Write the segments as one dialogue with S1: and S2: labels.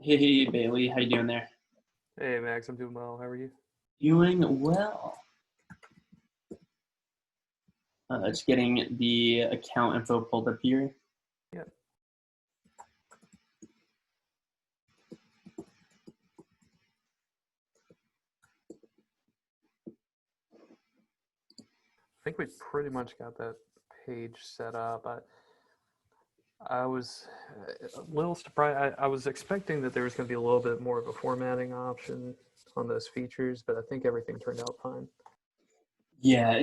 S1: Hey Bailey, how you doing there?
S2: Hey Max, I'm doing well. How are you?
S1: Doing well. Just getting the account info pulled up here.
S2: Yeah. I think we pretty much got that page set up. I was a little surprised. I was expecting that there was going to be a little bit more of a formatting option on those features, but I think everything turned out fine.
S1: Yeah,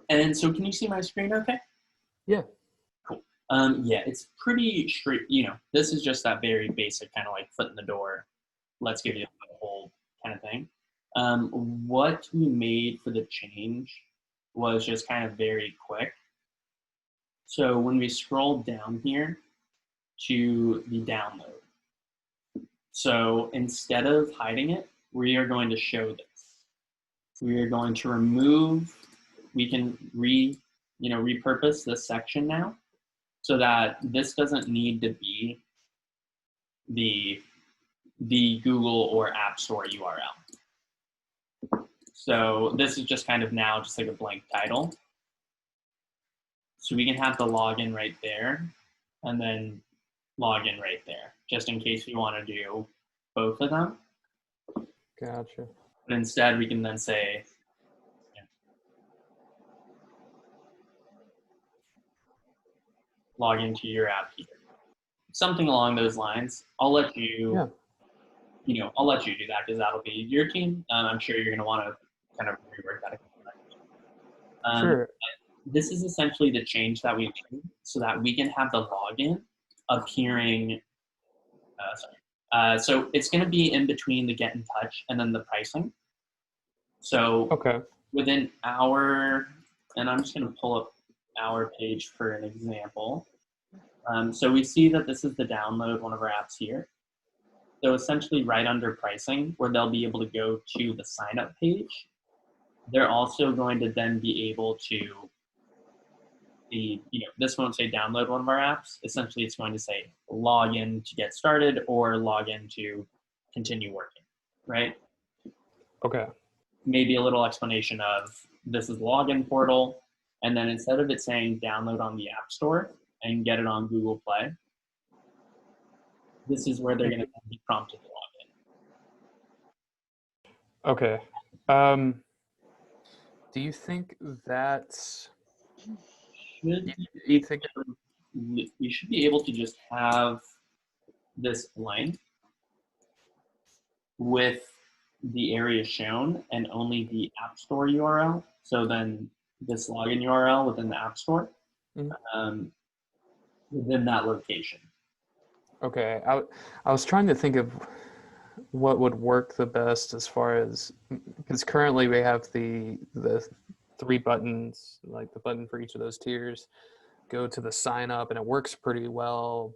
S1: and so can you see my screen okay?
S2: Yeah.
S1: Cool. Yeah, it's pretty straight, this is just that very basic kind of like foot in the door, let's give you a whole kind of thing. What we made for the change was just kind of very quick. So when we scroll down here to the download, so instead of hiding it, we are going to show this. We are going to remove, we can repurpose this section now so that this doesn't need to be the Google or App Store URL. So this is just kind of now just like a blank title. So we can have the login right there and then login right there, just in case we want to do both of them.
S2: Gotcha.
S1: But instead we can then say, log into your app here. Something along those lines. I'll let you, I'll let you do that because that'll be your team. I'm sure you're going to want to kind of rework that.
S2: Sure.
S1: This is essentially the change that we made so that we can have the login appearing. So it's going to be in between the get in touch and then the pricing. So within our, and I'm just going to pull up our page for an example. So we see that this is the download one of our apps here. So essentially right under pricing, where they'll be able to go to the sign up page, they're also going to then be able to, this won't say download one of our apps. Essentially it's going to say log in to get started or log in to continue working, right?
S2: Okay.
S1: Maybe a little explanation of this is the login portal. And then instead of it saying download on the App Store and get it on Google Play, this is where they're going to be prompted to log
S2: in. Okay. Do you think that's...
S1: we should be able to just have this blank with the area shown and only the App Store URL. So then this login URL within the App Store, within that location.
S2: Okay. I was trying to think of what would work the best as far as, because currently we have the 3 buttons, like the button for each of those tiers, go to the sign up, and it works pretty well,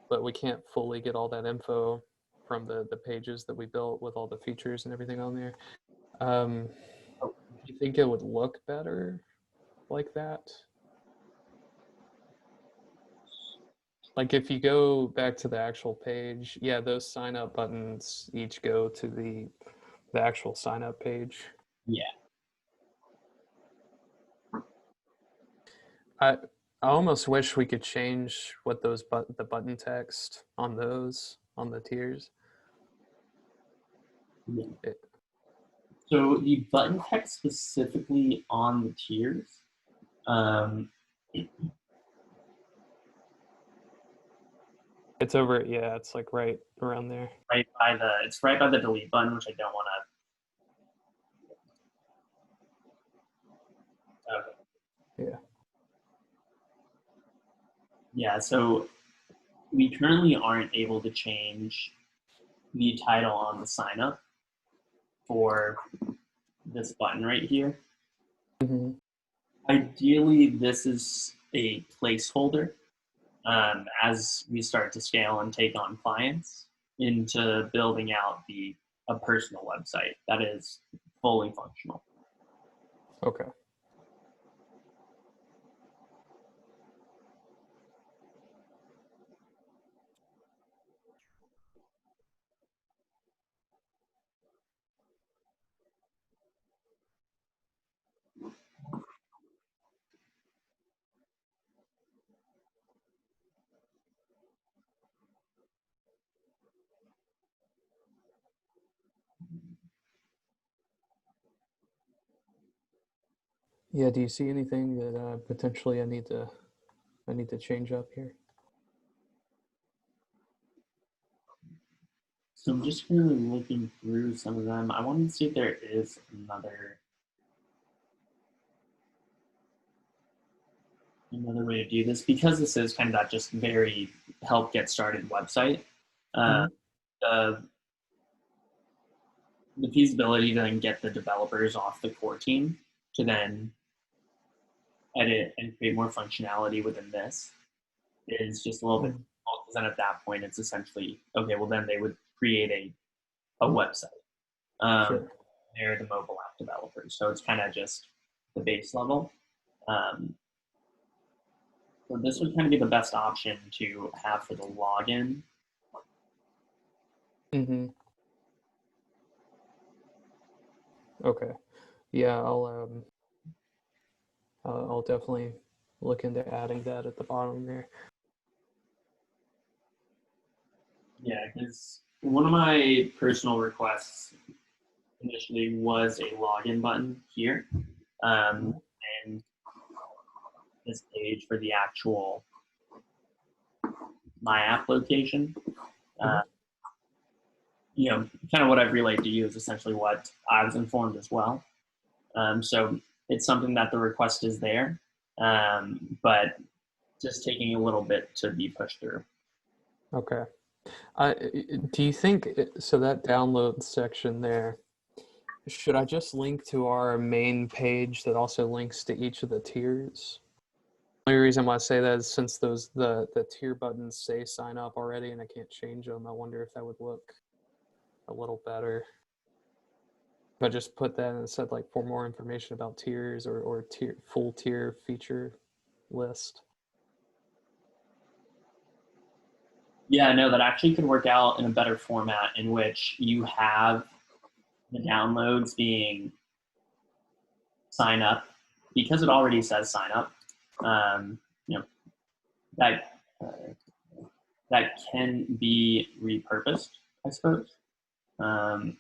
S2: but we can't fully get all that info from the pages that we built with all the features and everything on there. Do you think it would look better like that? Like if you go back to the actual page, yeah, those sign up buttons each go to the actual sign up page.
S1: Yeah.
S2: I almost wish we could change what those the button text on the tiers.
S1: Yeah. So the button text specifically on the tiers,
S2: it's over, yeah, it's like right around there.
S1: It's right by the delete button, which I don't want to. Okay.
S2: Yeah.
S1: Yeah, so we currently aren't able to change the title on the sign up for this button right here.
S2: Mm-hmm.
S1: Ideally, this is a placeholder as we start to scale and take on clients into building out a personal website that is fully functional.
S2: Okay. Yeah. Do you see anything that potentially I need to change up here?
S1: So I'm just really looking through some of them. I wanted to see if there is another way to do this because this is kind of that just very help get started website. Uh,
S2: Mm-hmm.
S1: the the feasibility to then get the developers off the core team to then edit and create more functionality within this is just a little bit
S2: Mm-hmm.
S1: difficult because then at that point it's essentially okay. Well, then they would create a website. Um,
S2: Sure.
S1: they're the mobile app developers, so it's kind of just the base level. Um, so this would kind of be the best option to have for the login.
S2: Mm-hmm. Okay. Yeah, I'll definitely look into adding that at the bottom there.
S1: Yeah, because one of my personal requests initially was a login button here, um, and this page for the actual my app location.
S2: Mm-hmm.
S1: Uh, kind of what I've relayed to you is essentially what I was informed as well. So it's something that the request is there, but just taking a little bit to be pushed through.
S2: Okay. Do you think so that download section there, should I just link to our main page that also links to each of the tiers? The only reason why I say that is since the tier buttons say sign up already and I can't change them, I wonder if that would look a little better. If I just put that and said like for more information about tiers or tier full tier feature list.
S1: Yeah, I know that actually could work out in a better format in which you have the downloads being sign up because it already says sign up. Um, you know that that can be repurposed, I suppose. Um,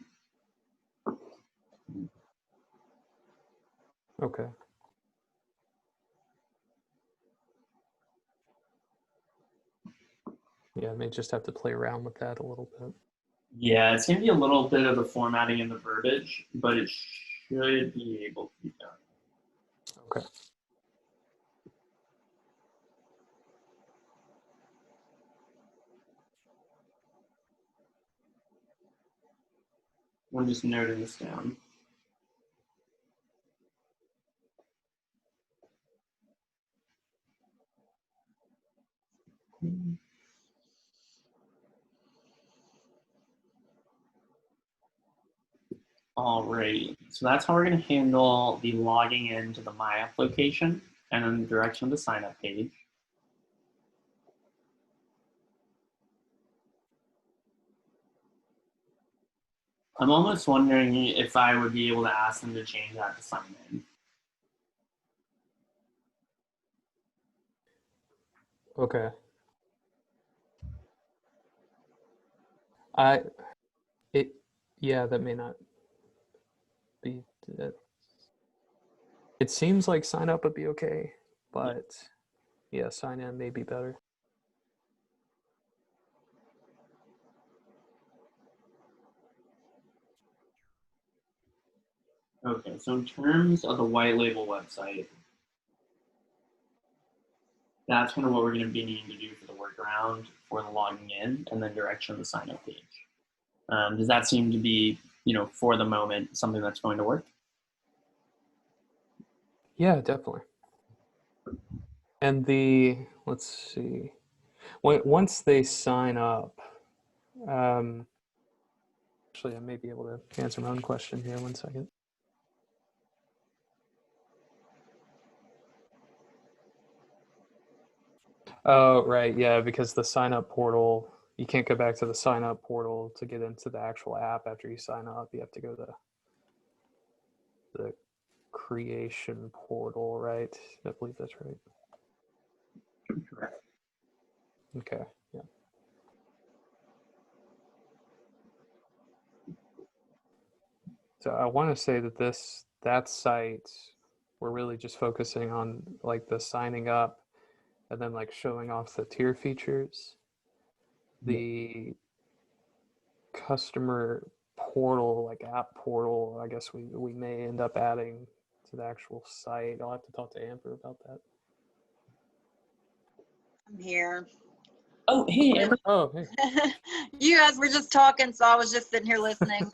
S2: Okay. Yeah, I may just have to play around with that a little bit.
S1: yeah, it's going to be a little bit of the formatting and the verbiage, but it should be able to be done.
S2: Okay.
S1: I'm just noting this down. Alrighty, so that's how we're going to handle the logging into the My App location and then the direction of the sign up page. I'm almost wondering if I would be able to ask them to change that to sign in.
S2: Okay. I it yeah, that may not be that. It seems like sign up would be okay,
S1: Yeah.
S2: but yeah, sign in may be better.
S1: Okay, so in terms of the white label website, that's kind of what we're going to be needing to do for the workaround for the logging in and then direction of the sign up page. Does that seem to be, for the moment, something that's going to work?
S2: Yeah, definitely. And let's see, once they sign up, um, actually, I may be able to answer my own question here. 1 second. Oh, right. Yeah, because the sign up portal, you can't go back to the sign up portal to get into the actual app after you sign up. You have to go to the creation portal, right? I believe that's right.
S1: Correct.
S2: Okay. Yeah. So I want to say that that site we're really just focusing on like the signing up and then like showing off the tier features. The customer portal, like app portal, I guess we may end up adding to the actual site. I'll have to talk to Amber about that.
S3: I'm here.
S1: Oh, hey, Amber.
S2: Oh, hey.
S3: You guys were just talking, so I was just sitting here listening.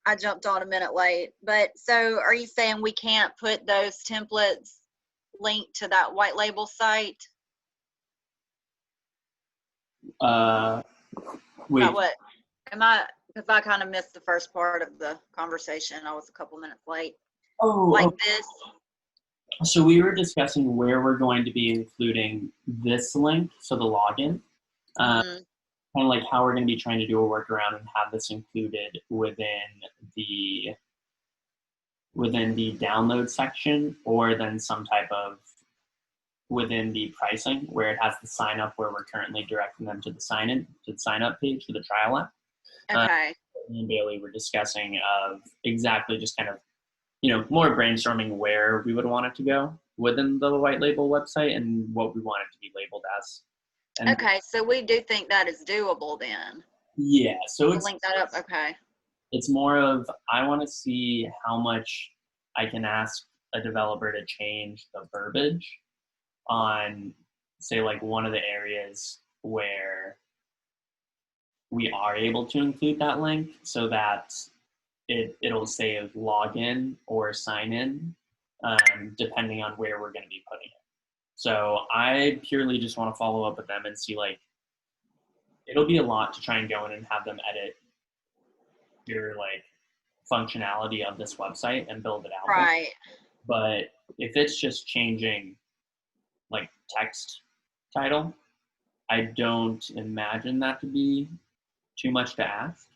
S3: I jumped on a minute late, but so are you saying we can't put those templates linked to that white label site?
S1: Wait.
S3: About what? Because I kind of missed the first part of the conversation. I was a couple minutes late.
S1: Oh,
S3: This?
S1: so we were discussing where we're going to be including this link, so the login, kind of like how we're going to be trying to do a workaround and have this included within the download section, or then some type of within the pricing where it has the sign up, where we're currently directing them to the sign up page for the trial app.
S3: Okay.
S1: Me and Bailey were discussing of exactly just kind of, more brainstorming where we would want it to go within the white label website and what we want it to be labeled as. And
S3: Okay, so we do think that is doable then.
S1: yeah, so
S3: To link that up. Okay.
S1: It's more of, I want to see how much I can ask a developer to change the verbiage on, say, like one of the areas where we are able to include that link, so that it'll say login or sign in, depending on where we're going to be putting it. So I purely just want to follow up with them and see, like, it'll be a lot to try and go in and have them edit your like functionality of this website and build it out.
S3: Right.
S1: But if it's just changing like text title, I don't imagine that to be too much to ask.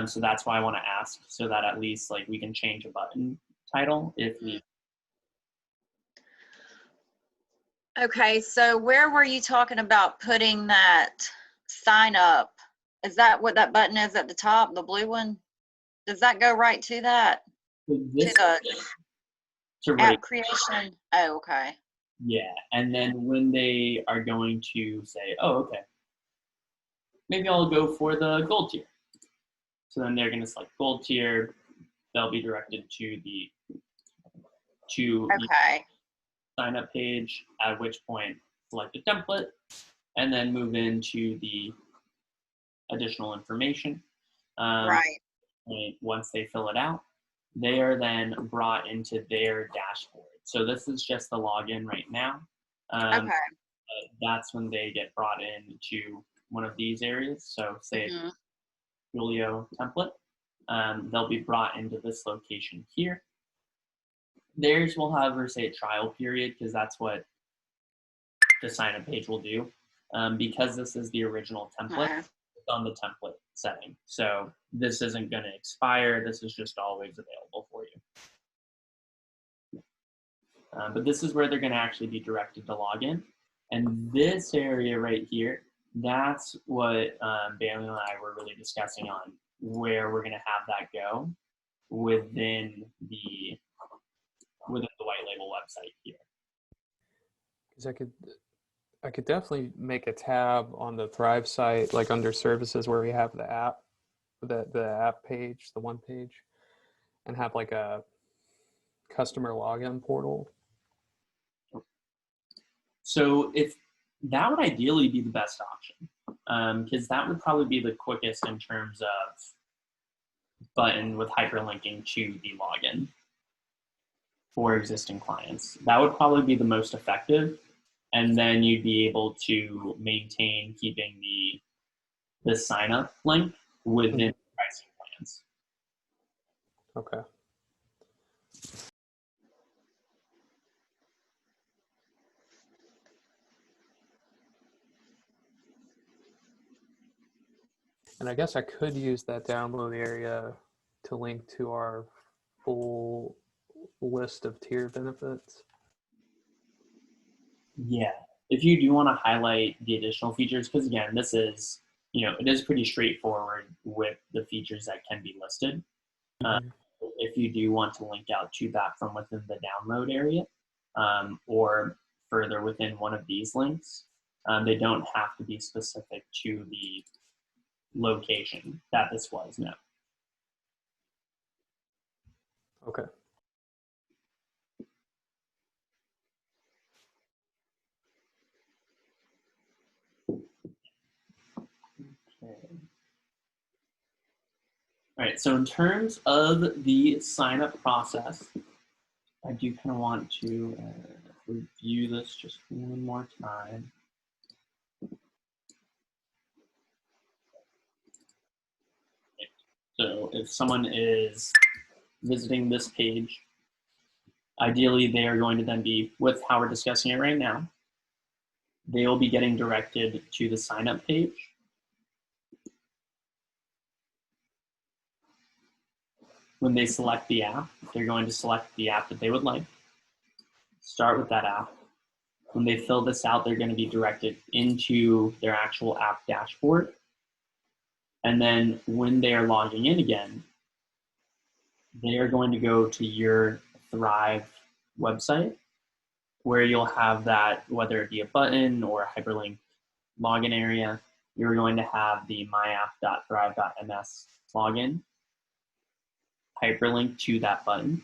S1: So that's why I want to ask, so that at least like we can change a button title if we.
S3: Okay, so where were you talking about putting that sign up? Is that what that button is at the top, the blue one? Does that go right to that?
S1: This
S3: To the
S1: right,
S3: app creation? Oh, okay.
S1: yeah, and then when they are going to say, oh, okay, maybe I'll go for the gold tier. So then they're going to select gold tier. They'll be directed to the
S3: Okay.
S1: sign up page, at which point select a template and then move into the additional information.
S3: Right.
S1: Once they fill it out, they are then brought into their dashboard. So this is just the login right now.
S3: Okay.
S1: That's when they get brought into one of these areas. So say Julio template, they'll be brought into this location here. Theirs will have, say, a trial period, because that's what the sign up page will do. Because this is the original template, it's on the template setting. So this isn't going to expire. This is just always available for you. But this is where they're going to actually be directed to log in. And this area right here, that's what Bailey and I were really discussing on, where we're going to have that go within the white label website here.
S2: Because I could definitely make a tab on the Thrive site, like under services where we have the app, the app page, the one page, and have like a customer login portal.
S1: So if that would ideally be the best option, because that would probably be the quickest in terms of button with hyperlinking to the login for existing clients. That would probably be the most effective, and then you'd be able to maintain keeping the sign up link within pricing plans.
S2: Okay. And I guess I could use that download area to link to our full list of tier benefits.
S1: Yeah, if you do want to highlight the additional features, because again, this is, it is pretty straightforward with the features that can be listed. if you do want to link out to that from within the download area, or further within one of these links, they don't have to be specific to the location that this was. No.
S2: Okay.
S1: Okay. All right, so in terms of the sign-up process, I do kind of want to review this just one more time. So if someone is visiting this page, ideally they are going to then be, with how we're discussing it right now, they will be getting directed to the sign-up page. When they select the app, they're going to select the app that they would like. Start with that app. When they fill this out, they're going to be directed into their actual app dashboard. And then when they are logging in again, they are going to go to your Thrive website, where you'll have that, whether it be a button or a hyperlink login area, you're going to have the myapp.thrive.ms login hyperlink to that button,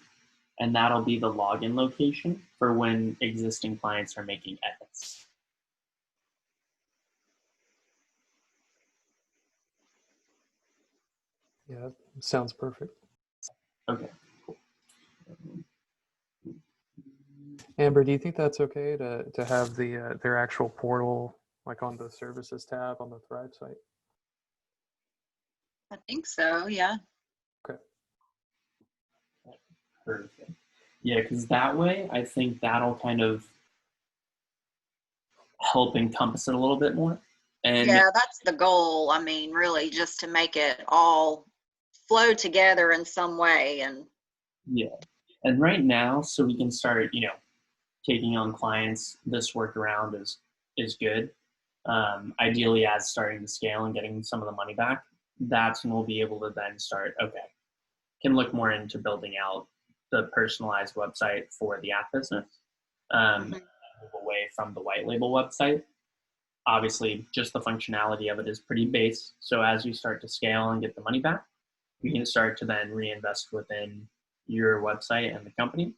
S1: and that'll be the login location for when existing clients are making edits.
S2: Yeah, sounds perfect.
S1: Okay.
S2: Amber, do you think that's okay to have the their actual portal like on the services tab on the Thrive site?
S3: I think so, yeah.
S2: Okay.
S1: Perfect. Yeah, because that way, I think that'll kind of help encompass it a little bit more. And
S3: Yeah, that's the goal. I mean, really, just to make it all flow together in some way. And
S1: yeah, and right now, so we can start, taking on clients, this workaround is good. Ideally, as starting to scale and getting some of the money back, that's when we'll be able to then start, okay, can look more into building out the personalized website for the app business, move away from the white label website. Obviously, just the functionality of it is pretty base. So as you start to scale and get the money back, you can start to then reinvest within your website and the company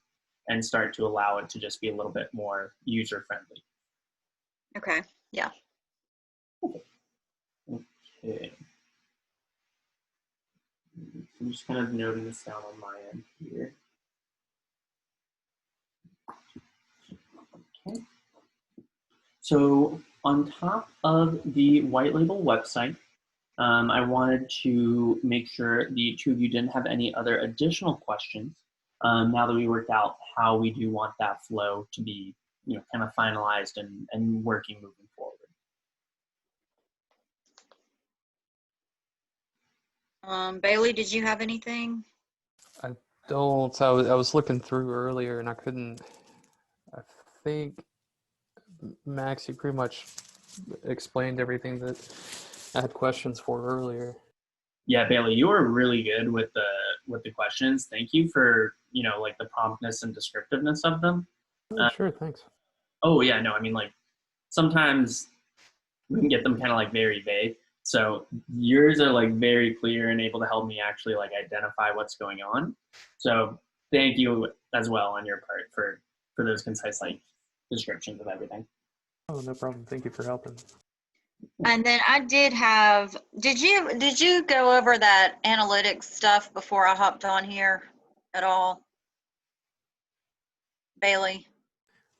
S1: and start to allow it to just be a little bit more user friendly.
S3: okay, yeah.
S1: Okay. I'm just kind of noting this down on my end here. Okay. So on top of the white label website, I wanted to make sure the two of you didn't have any other additional questions now that we worked out how we do want that flow to be, kind of finalized and working moving forward.
S3: Bailey, did you have anything?
S2: I don't. I was looking through earlier and I couldn't. I think Max, you pretty much explained everything that I had questions for earlier.
S1: Yeah, Bailey, you were really good with the questions. Thank you for like the promptness and descriptiveness of them.
S2: Oh, sure, thanks.
S1: Oh yeah, no, I mean like sometimes we can get them kind of like very vague. So yours are like very clear and able to help me actually like identify what's going on. So thank you as well on your part for those concise like descriptions of everything.
S2: Oh, no problem. Thank you for helping.
S3: And then I did have, did you go over that analytics stuff before I hopped on here at all? Bailey?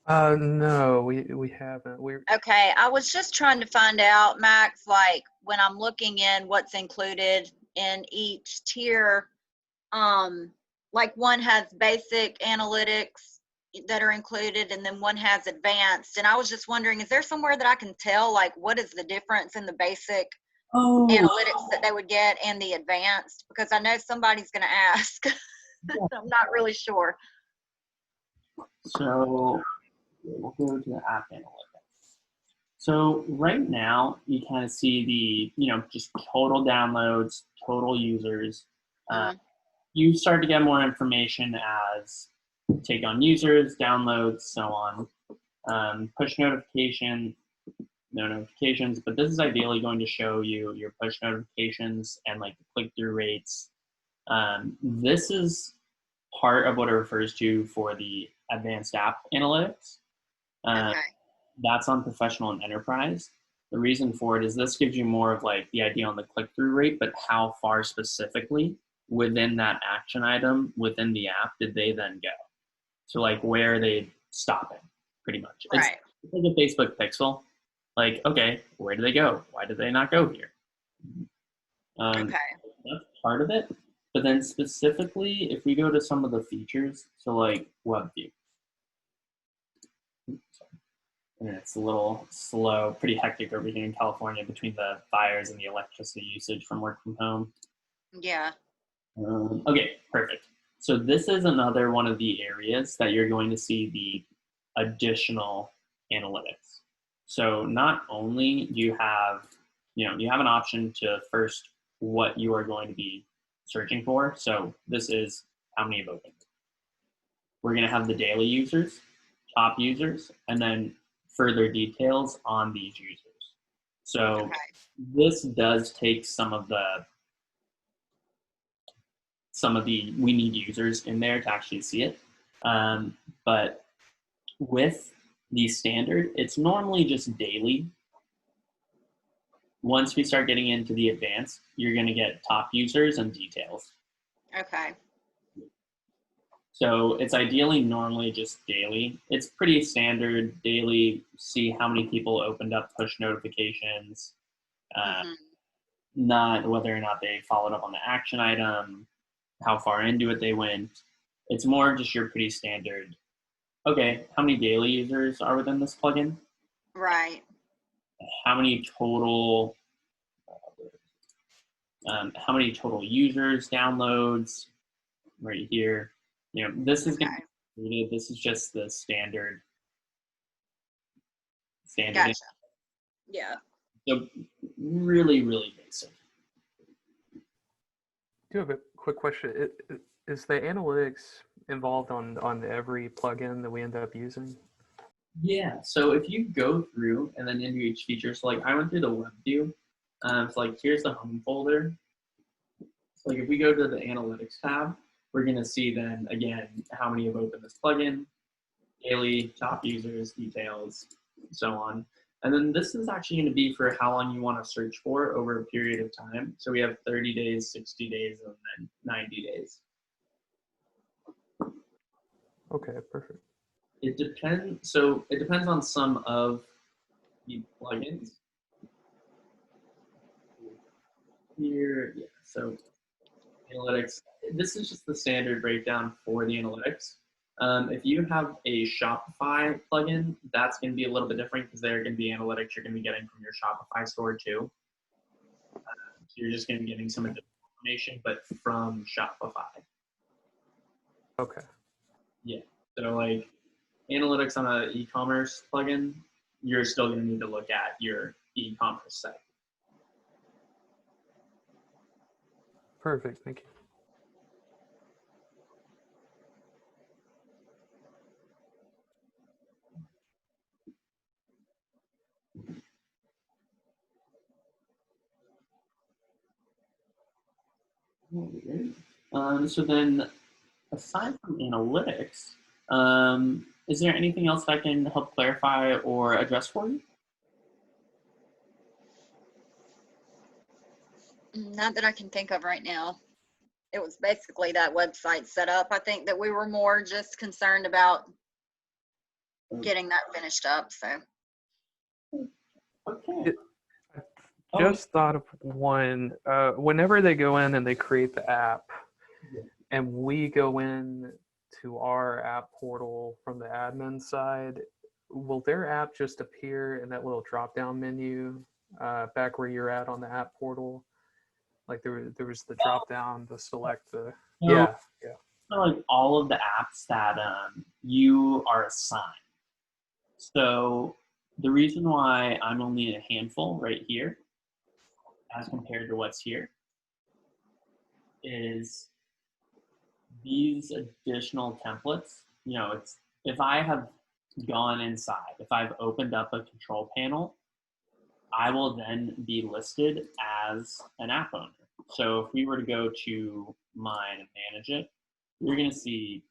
S2: No, we haven't.
S3: Okay, I was just trying to find out, Max, like when I'm looking in what's included in each tier, like one has basic analytics that are included and then one has advanced. And I was just wondering, is there somewhere that I can tell like what is the difference in the basic analytics that they would get and the advanced? Because I know somebody's going to ask. I'm not really sure.
S1: So we'll go to the app analytics. So right now you kind of see the, just total downloads, total users, you start to get more information as take on users, downloads, so on. Push notification, no notifications, but this is ideally going to show you your push notifications and like the click-through rates. This is part of what it refers to for the advanced app analytics.
S3: Okay.
S1: That's on professional and enterprise. The reason for it is this gives you more of like the idea on the click-through rate, but how far specifically within that action item within the app did they then go? So like where are they stopping, pretty much.
S3: Right.
S1: It's like a Facebook pixel. Like, okay, where do they go? Why did they not go here?
S3: Okay.
S1: That's part of it. But then specifically, if we go to some of the features, so like web view. And it's a little slow, pretty hectic over here in California between the fires and the electricity usage from work from home.
S3: Yeah.
S1: Okay, perfect. So this is another one of the areas that you're going to see the additional analytics. So not only do you have, you have an option to first what you are going to be searching for. So this is how many have opened. We're going to have the daily users, top users, and then further details on these users. So this does take some of the we need users in there to actually see it. But with the standard, it's normally just daily. Once we start getting into the advanced, you're going to get top users and details.
S3: Okay.
S1: So it's ideally normally just daily. It's pretty standard daily, see how many people opened up push notifications, not whether or not they followed up on the action item, how far into it they went. It's more just your pretty standard, okay, how many daily users are within this plugin?
S3: Right.
S1: How many total users, downloads, right here. This is going to be included. This is just the standard.
S3: Gotcha. Yeah.
S1: So really, really basic.
S2: I do have a quick question. Is the analytics involved on every plugin that we end up using?
S1: Yeah. So if you go through and then into each feature, so like I went through the web view. So like here's the home folder. So like if we go to the analytics tab, we're going to see then again how many have opened this plugin, daily, top users, details, so on. And then this is actually going to be for how long you want to search for over a period of time. So we have 30 days, 60 days, and then 90 days.
S2: Okay, perfect.
S1: It depends. So it depends on some of the plugins. Here, yeah. So analytics. This is just the standard breakdown for the analytics. If you have a Shopify plugin, that's going to be a little bit different because there are going to be analytics you're going to be getting from your Shopify store too. So you're just going to be getting some additional information, but from Shopify.
S2: Okay.
S1: Yeah. So like analytics on an e-commerce plugin, you're still going to need to look at your e-commerce site.
S2: Perfect. Thank you.
S1: So then, aside from analytics, is there anything else that I can help clarify or address for you?
S3: Not that I can think of right now. It was basically that website set up. I think that we were more just concerned about getting that finished up. So.
S1: Okay.
S2: Just thought of one. Whenever they go in and they create the app, and we go in to our app portal from the admin side, will their app just appear in that little drop-down menu back where you're at on the app portal? Like there was the drop-down to select the yeah.
S1: So like all of the apps that you are assigned. So the reason why I'm only in a handful right here as compared to what's here is these additional templates, it's if I have gone inside, if I've opened up a control panel, I will then be listed as an app owner. So if we were to go to mine and manage it, you're going to see,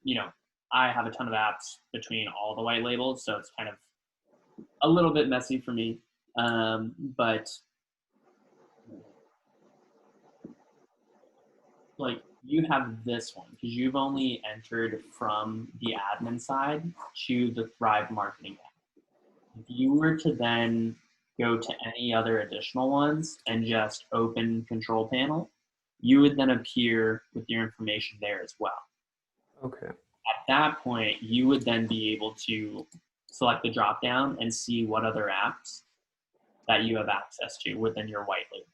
S1: I have a ton of apps between all the white labels, so it's kind of a little bit messy for me. But like you have this one because you've only entered from the admin side to the Thrive marketing app. If you were to then go to any other additional ones and just open control panel, you would then appear with your information there as well.
S2: Okay.
S1: At that point, you would then be able to select the drop down and see what other apps that you have access to within your white label.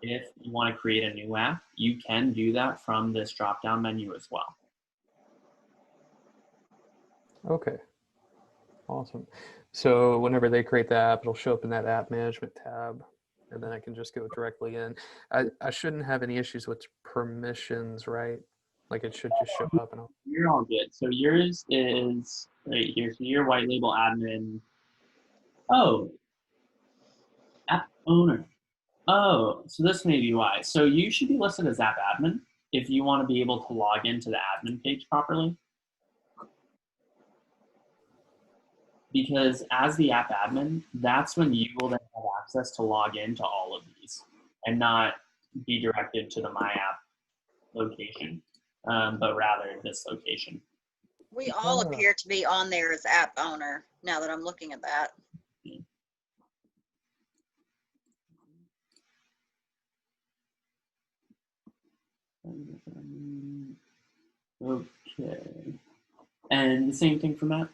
S1: If you want to create a new app, you can do that from this drop down menu as well.
S2: Okay. Awesome. So whenever they create the app, it'll show up in that app management tab, and then I can just go directly in. I shouldn't have any issues with permissions, right? Like it should just show up and I'll...
S1: You're all good. So yours is right here. So your white label admin. Oh, app owner. Oh, so this may be why. So you should be listed as app admin if you want to be able to log into the admin page properly. Because as the app admin, that's when you will then have access to log into all of these and not be directed to the My App location, but rather this location.
S3: We all appear to be on there as app owner now that I'm looking at that. Okay. And the same thing for Matt?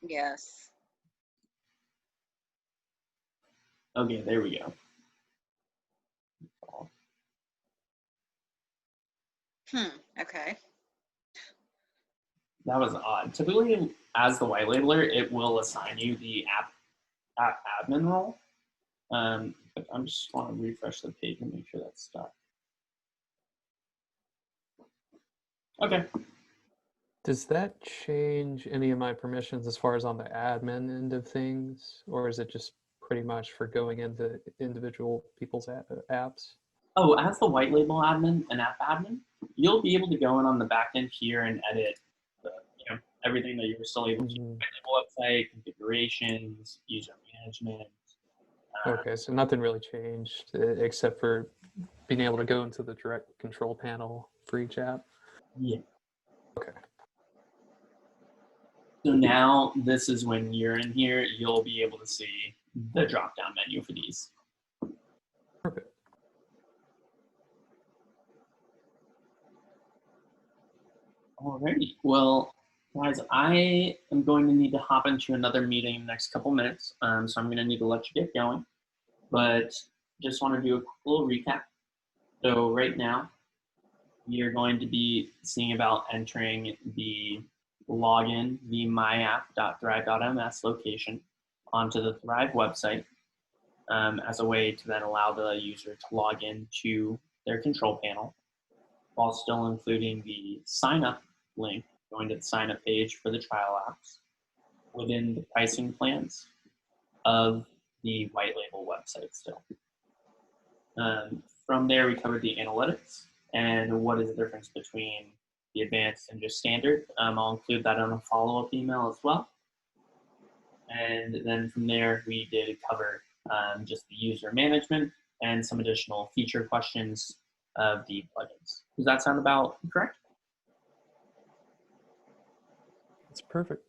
S3: Yes.
S1: Okay, there we go.
S3: Okay.
S1: That was odd. Typically, as the white labeler, it will assign you the app admin role. But I'm just want to refresh the page and make sure that's stuck. Okay.
S2: Does that change any of my permissions as far as on the admin end of things, or is it just pretty much for going into individual people's apps?
S1: Oh, as the white label admin and app admin, you'll be able to go in on the back end here and edit everything that you were still able to do. White label website, configurations, user management.
S2: Okay, so nothing really changed except for being able to go into the direct control panel for each app.
S1: Yeah.
S2: Okay.
S1: So now this is when you're in here, you'll be able to see the drop-down menu for these.
S2: Perfect.
S1: Alrighty. Well, guys, I am going to need to hop into another meeting in the next couple minutes, so I'm going to need to let you get going. But just want to do a quick little recap. So right now, you're going to be seeing about entering the login, the myapp.thrive.ms location onto the Thrive website as a way to then allow the user to log into their control panel while still including the sign up link going to the sign up page for the trial apps within the pricing plans of the white label website still. From there, we covered the analytics and what is the difference between the advanced and just standard. I'll include that on a follow-up email as well. And then from there, we did cover just the user management and some additional feature questions of the plugins. Does that sound about correct?
S2: That's perfect.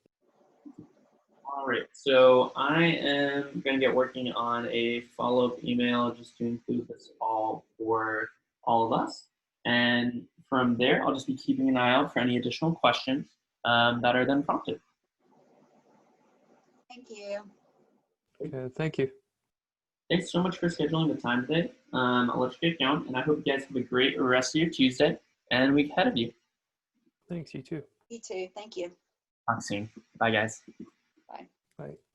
S1: All right, so I am going to get working on a follow-up email just to include this all for all of us. And from there, I'll just be keeping an eye out for any additional questions that are then prompted.
S3: Thank you.
S2: Okay, thank you.
S1: Thanks so much for scheduling the time today. I'll let you get going, and I hope you guys have a great rest of your Tuesday and week ahead of you.
S2: Thanks, you too.
S3: You too. Thank you.
S1: Talk soon. Bye, guys.
S3: Bye.
S2: Bye.